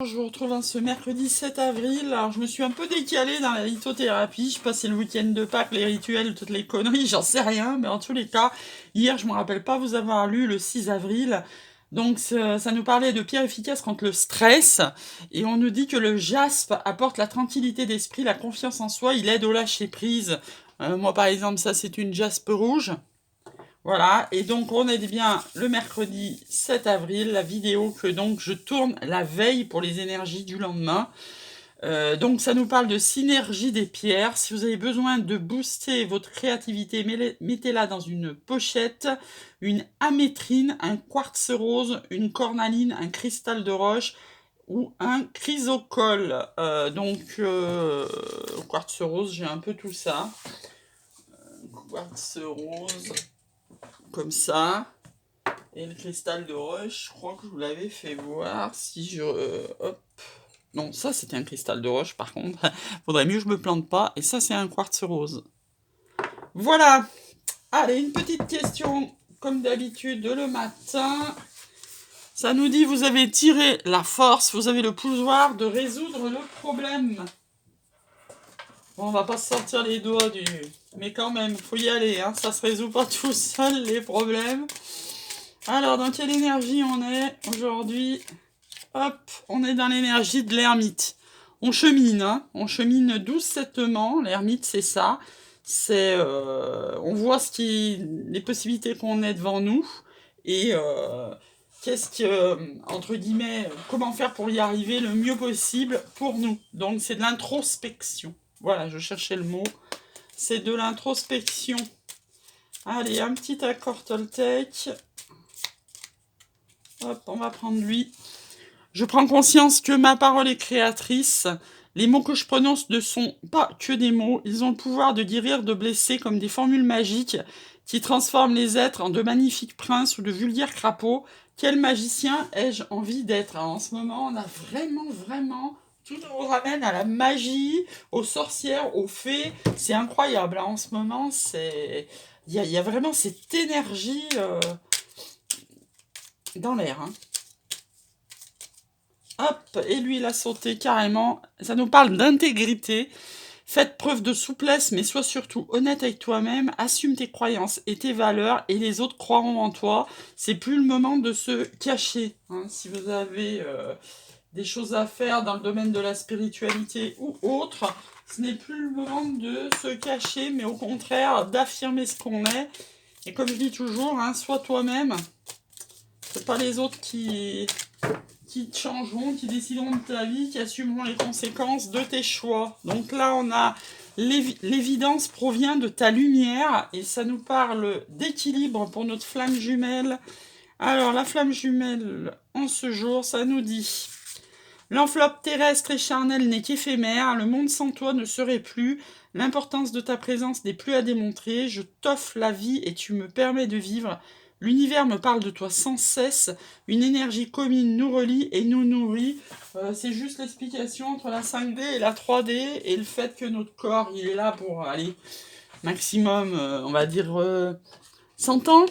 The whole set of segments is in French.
Je vous retrouve ce mercredi 7 avril. Alors, je me suis un peu décalée dans la lithothérapie. Je passais le week-end de Pâques, les rituels, toutes les conneries, j'en sais rien. Mais en tous les cas, hier, je ne me rappelle pas vous avoir lu le 6 avril. Donc, ça nous parlait de pierres efficaces contre le stress. Et on nous dit que le jaspe apporte la tranquillité d'esprit, la confiance en soi. Il aide au lâcher-prise. Moi, par exemple, ça, c'est une jaspe rouge. Voilà, et donc on est bien le mercredi 7 avril, la vidéo que donc je tourne la veille pour les énergies du lendemain. Donc ça nous parle de synergie des pierres. Si vous avez besoin de booster votre créativité, mettez-la dans une pochette, une amétrine, un quartz rose, une cornaline, un cristal de roche ou un chrysocole. Quartz rose, j'ai un peu tout ça. Quartz rose, comme ça. Et le cristal de roche, je crois que je vous l'avais fait voir. Si je... hop. Non, ça c'était un cristal de roche par contre. Faudrait mieux que je me plante pas. Et ça c'est un quartz rose. Voilà. Allez, une petite question comme d'habitude le matin. Ça nous dit vous avez tiré la force, vous avez le pouvoir de résoudre le problème. Bon, on va pas se sortir les doigts du... Mais quand même, faut y aller, hein. Ça se résout pas tout seul les problèmes. Alors, dans quelle énergie on est aujourd'hui? Hop, on est dans l'énergie de l'ermite. On chemine, hein, on chemine doucettement. L'ermite, c'est ça. C'est, on voit les possibilités qu'on a devant nous et entre guillemets, comment faire pour y arriver le mieux possible pour nous. Donc, c'est de l'introspection. Voilà, je cherchais le mot. C'est de l'introspection. Allez, un petit accord Toltec. Hop, on va prendre lui. Je prends conscience que ma parole est créatrice. Les mots que je prononce ne sont pas que des mots. Ils ont le pouvoir de guérir, de blesser, comme des formules magiques qui transforment les êtres en de magnifiques princes ou de vulgaires crapauds. Quel magicien ai-je envie d'être? Alors, en ce moment, on a vraiment... Tout nous ramène à la magie, aux sorcières, aux fées. C'est incroyable. Hein. En ce moment, il y a vraiment cette énergie dans l'air. Hein. Hop, et lui, il a sauté carrément. Ça nous parle d'intégrité. Faites preuve de souplesse, mais sois surtout honnête avec toi-même. Assume tes croyances et tes valeurs, et les autres croiront en toi. C'est plus le moment de se cacher. Hein. Si vous avez des choses à faire dans le domaine de la spiritualité ou autre, ce n'est plus le moment de se cacher, mais au contraire d'affirmer ce qu'on est. Et comme je dis toujours, hein, sois toi-même. C'est pas les autres qui te changeront, qui décideront de ta vie, qui assumeront les conséquences de tes choix. Donc là, on a l'évidence provient de ta lumière et ça nous parle d'équilibre pour notre flamme jumelle. Alors, la flamme jumelle, en ce jour, ça nous dit: l'enveloppe terrestre et charnelle n'est qu'éphémère, le monde sans toi ne serait plus, l'importance de ta présence n'est plus à démontrer, je t'offre la vie et tu me permets de vivre. L'univers me parle de toi sans cesse, une énergie commune nous relie et nous nourrit. C'est juste l'explication entre la 5D et la 3D et le fait que notre corps, il est là pour aller maximum, on va dire, 100 ans,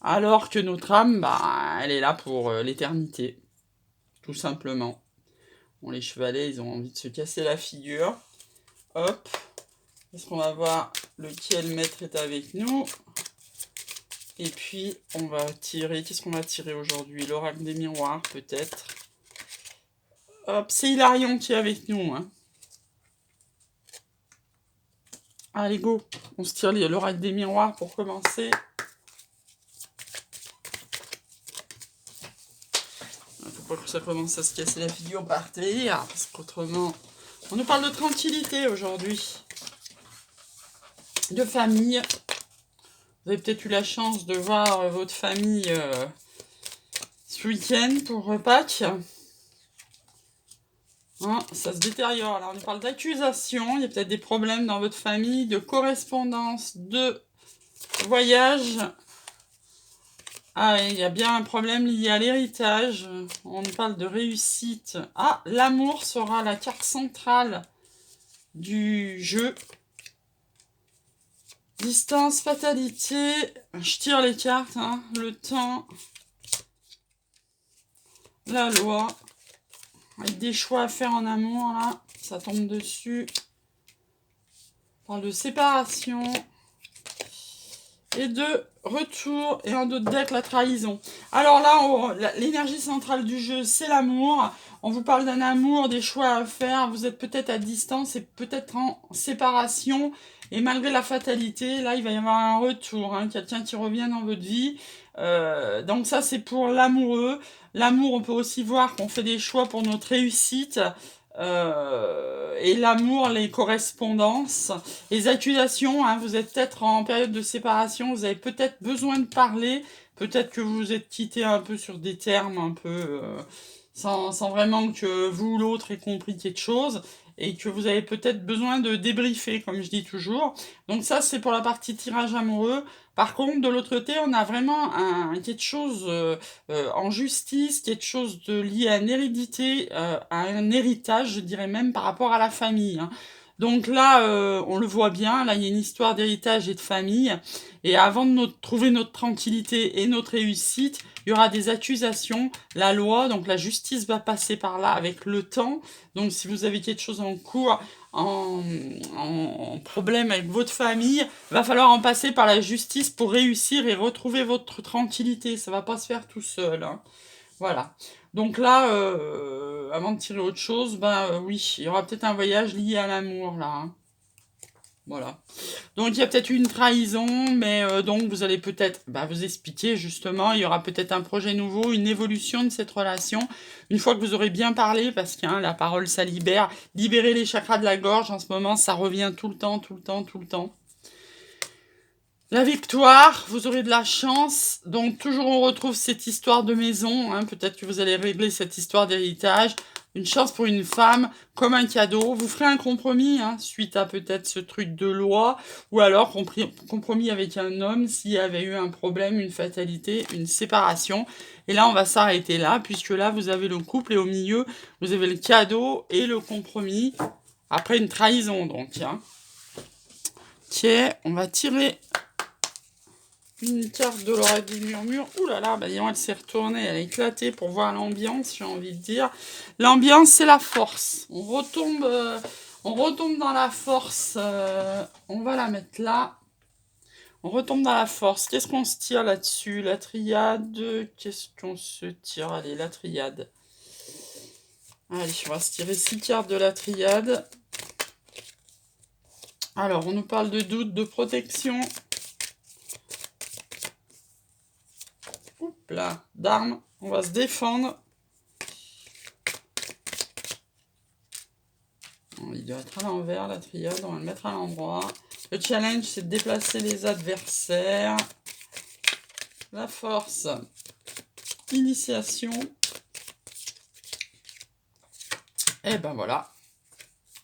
alors que notre âme, bah, elle est là pour l'éternité, tout simplement. Bon, les chevalets, ils ont envie de se casser la figure. Hop. Est-ce qu'on va voir lequel maître est avec nous? Et puis, on va tirer... Qu'est-ce qu'on va tirer aujourd'hui? L'oracle des miroirs, peut-être. Hop, c'est Hilarion qui est avec nous. Hein. Allez, go. On se tire l'oracle des miroirs pour commencer. Faut pas que ça commence à se casser la figure par terre, parce qu'autrement... On nous parle de tranquillité aujourd'hui. De famille. Vous avez peut-être eu la chance de voir votre famille ce week-end pour Pâques. Hein, ça se détériore. Alors, on parle d'accusation. Il y a peut-être des problèmes dans votre famille, de correspondance, de voyage. Ah, il y a bien un problème lié à l'héritage. On parle de réussite. Ah, l'amour sera la carte centrale du jeu. Distance, fatalité. Je tire les cartes. Hein. Le temps. La loi. Avec des choix à faire en amour, là. Ça tombe dessus. On parle de séparation. Et de retour. Et en d'autres deck, la trahison. Alors là, l'énergie centrale du jeu, c'est l'amour. On vous parle d'un amour, des choix à faire. Vous êtes peut-être à distance et peut-être en séparation. Et malgré la fatalité, là, il va y avoir un retour. Hein, quelqu'un qui revient dans votre vie. Donc ça, c'est pour l'amoureux. L'amour, on peut aussi voir qu'on fait des choix pour notre réussite. Et l'amour, les correspondances, les accusations, hein, vous êtes peut-être en période de séparation, vous avez peut-être besoin de parler, peut-être que vous vous êtes quitté un peu sur des termes un peu sans vraiment que vous ou l'autre ait compris quelque chose, et que vous avez peut-être besoin de débriefer, comme je dis toujours. Donc ça, c'est pour la partie tirage amoureux. Par contre, de l'autre côté, on a vraiment quelque chose en justice, quelque chose de lié à une hérédité, à un héritage, je dirais même, par rapport à la famille. Hein. Donc là, on le voit bien, là, il y a une histoire d'héritage et de famille. Et avant de trouver notre tranquillité et notre réussite, il y aura des accusations, la loi, donc la justice va passer par là avec le temps. Donc si vous avez quelque chose en cours, en problème avec votre famille, va falloir en passer par la justice pour réussir et retrouver votre tranquillité. Ça va pas se faire tout seul. Hein. Voilà. Donc là, avant de tirer autre chose, oui, il y aura peut-être un voyage lié à l'amour là. Hein. Voilà. Donc il y a peut-être une trahison, mais donc vous allez peut-être vous expliquer justement, il y aura peut-être un projet nouveau, une évolution de cette relation, une fois que vous aurez bien parlé, parce que la parole ça libère, libérer les chakras de la gorge en ce moment, ça revient tout le temps, tout le temps, tout le temps. La victoire, vous aurez de la chance, donc toujours on retrouve cette histoire de maison, hein, peut-être que vous allez régler cette histoire d'héritage, une chance pour une femme, comme un cadeau, vous ferez un compromis, hein, suite à peut-être ce truc de loi, ou alors compromis avec un homme s'il y avait eu un problème, une fatalité, une séparation, et là on va s'arrêter là, puisque là vous avez le couple, et au milieu vous avez le cadeau et le compromis, après une trahison donc, hein. Tiens, on va tirer une carte de l'oreille du murmure. Ouh là là, disons, elle s'est retournée, elle a éclaté pour voir l'ambiance, j'ai envie de dire. L'ambiance, c'est la force. On retombe dans la force. On va la mettre là. On retombe dans la force. Qu'est-ce qu'on se tire là-dessus? La triade. Qu'est-ce qu'on se tire? Allez, la triade. Allez, on va se tirer 6 cartes de la triade. Alors, on nous parle de doute, de protection. Oups là, d'armes, on va se défendre. Il doit être à l'envers, la triade, on va le mettre à l'endroit. Le challenge, c'est de déplacer les adversaires. La force, initiation. Et ben voilà.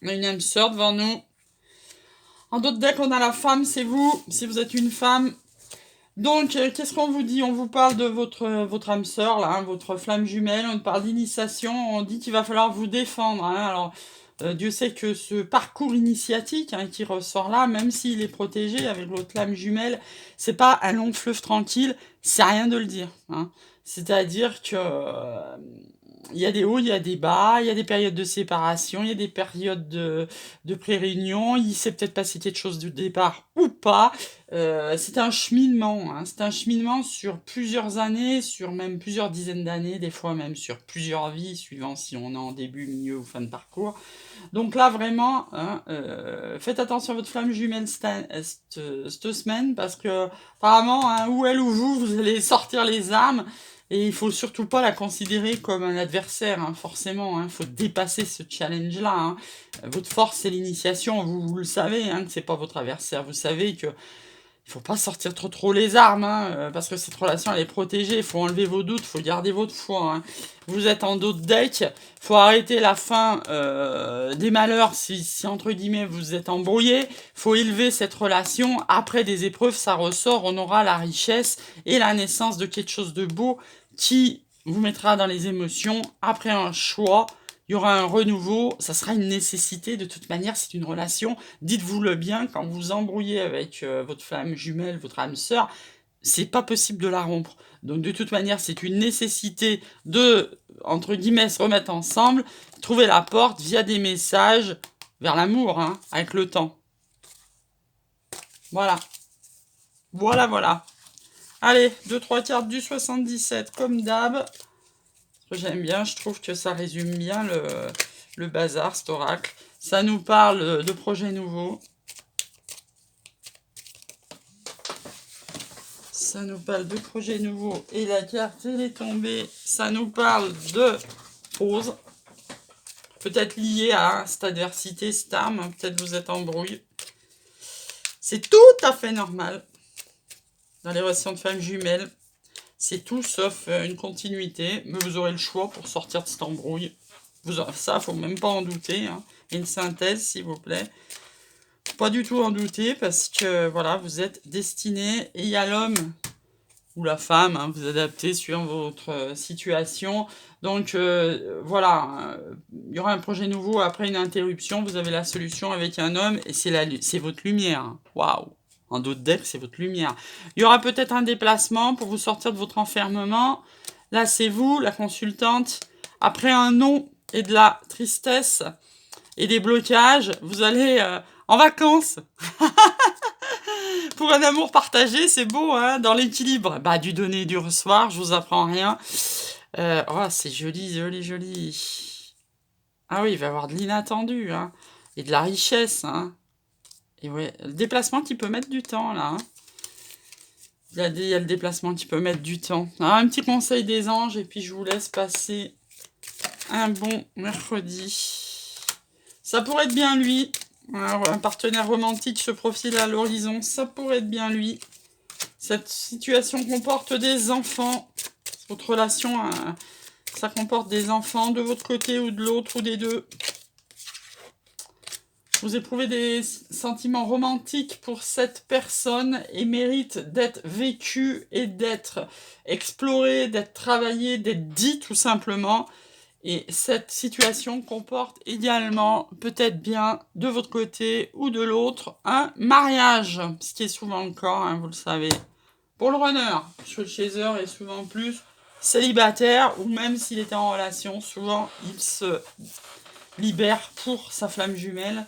On a une âme sœur devant nous. En d'autres decks, on a la femme, c'est vous, si vous êtes une femme. Donc, qu'est-ce qu'on vous dit? On vous parle de votre âme sœur, là, hein, votre flamme jumelle, on parle d'initiation, on dit qu'il va falloir vous défendre. Hein. Alors, Dieu sait que ce parcours initiatique qui ressort là, même s'il est protégé avec votre flamme jumelle, c'est pas un long fleuve tranquille, c'est rien de le dire. Hein. C'est-à-dire que il y a des hauts, il y a des bas, il y a des périodes de séparation, il y a des périodes de pré-réunion, il s'est peut-être passé quelque chose du départ ou pas. C'est un cheminement, hein. C'est un cheminement sur plusieurs années, sur même plusieurs dizaines d'années, des fois même sur plusieurs vies, suivant si on est en début, milieu ou fin de parcours. Donc là, vraiment, hein, faites attention à votre flamme jumelle cette semaine, parce que apparemment, hein, ou elle ou vous allez sortir les armes. Et il faut surtout pas la considérer comme un adversaire, hein, forcément. Il faut dépasser ce challenge-là. Hein. Votre force, c'est l'initiation. Vous le savez, hein, que c'est pas votre adversaire. Vous savez que il faut pas sortir trop les armes, hein, parce que cette relation, elle est protégée. Il faut enlever vos doutes, il faut garder votre foi. Hein. Vous êtes en d'autres decks. Il faut arrêter la fin des malheurs si, entre guillemets, vous êtes embrouillé. Il faut élever cette relation. Après des épreuves, ça ressort. On aura la richesse et la naissance de quelque chose de beau qui vous mettra dans les émotions. Après un choix, il y aura un renouveau, ça sera une nécessité, de toute manière, c'est une relation. Dites-vous-le bien, quand vous vous embrouillez avec votre flamme jumelle, votre âme sœur, c'est pas possible de la rompre. Donc de toute manière, c'est une nécessité de, entre guillemets, se remettre ensemble. trouver la porte via des messages vers l'amour, hein, avec le temps. Voilà. Voilà. Allez, 2-3 cartes du 77, comme d'hab. J'aime bien, je trouve que ça résume bien le bazar, cet oracle. Ça nous parle de projets nouveaux. Ça nous parle de projets nouveaux. Et la carte, elle est tombée. Ça nous parle de pause. Peut-être lié à cette adversité, cette arme. Peut-être vous êtes en brouille. C'est tout à fait normal. Dans les relations de femmes jumelles, c'est tout sauf une continuité. Mais vous aurez le choix pour sortir de cette embrouille. Ça, faut même pas en douter. Hein. Une synthèse, s'il vous plaît. Pas du tout en douter parce que voilà, vous êtes destiné et il y a l'homme ou la femme, hein, vous adaptez sur votre situation. Donc voilà, il y aura un projet nouveau après une interruption, vous avez la solution avec un homme et c'est votre lumière. Hein. Waouh! En d'autres decks, c'est votre lumière. Il y aura peut-être un déplacement pour vous sortir de votre enfermement. Là, c'est vous, la consultante. Après un non et de la tristesse et des blocages, vous allez en vacances. Pour un amour partagé, c'est beau, hein, dans l'équilibre. Bah, du donner et du recevoir, je vous apprends rien. Oh, c'est joli. Ah oui, il va y avoir de l'inattendu, hein. Et de la richesse, hein. Et ouais, le déplacement qui peut mettre du temps, là. Hein. Il y a le déplacement qui peut mettre du temps. Alors, un petit conseil des anges, et puis je vous laisse passer un bon mercredi. Ça pourrait être bien lui. Alors, un partenaire romantique se profile à l'horizon, ça pourrait être bien lui. Cette situation comporte des enfants. Votre relation, ça comporte des enfants de votre côté ou de l'autre ou des deux. Vous éprouvez des sentiments romantiques pour cette personne et mérite d'être vécu et d'être exploré, d'être travaillé, d'être dit tout simplement. Et cette situation comporte également, peut-être bien de votre côté ou de l'autre, un mariage, ce qui est souvent le cas, hein, vous le savez. Pour le runner, le chaser est souvent plus célibataire, ou même s'il était en relation, souvent il se libère pour sa flamme jumelle,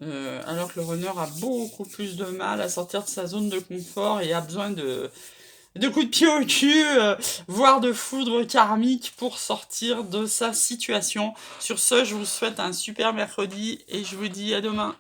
alors que le runner a beaucoup plus de mal à sortir de sa zone de confort et a besoin de coups de pied au cul, voire de foudre karmique pour sortir de sa situation. Sur ce, je vous souhaite un super mercredi et je vous dis à demain.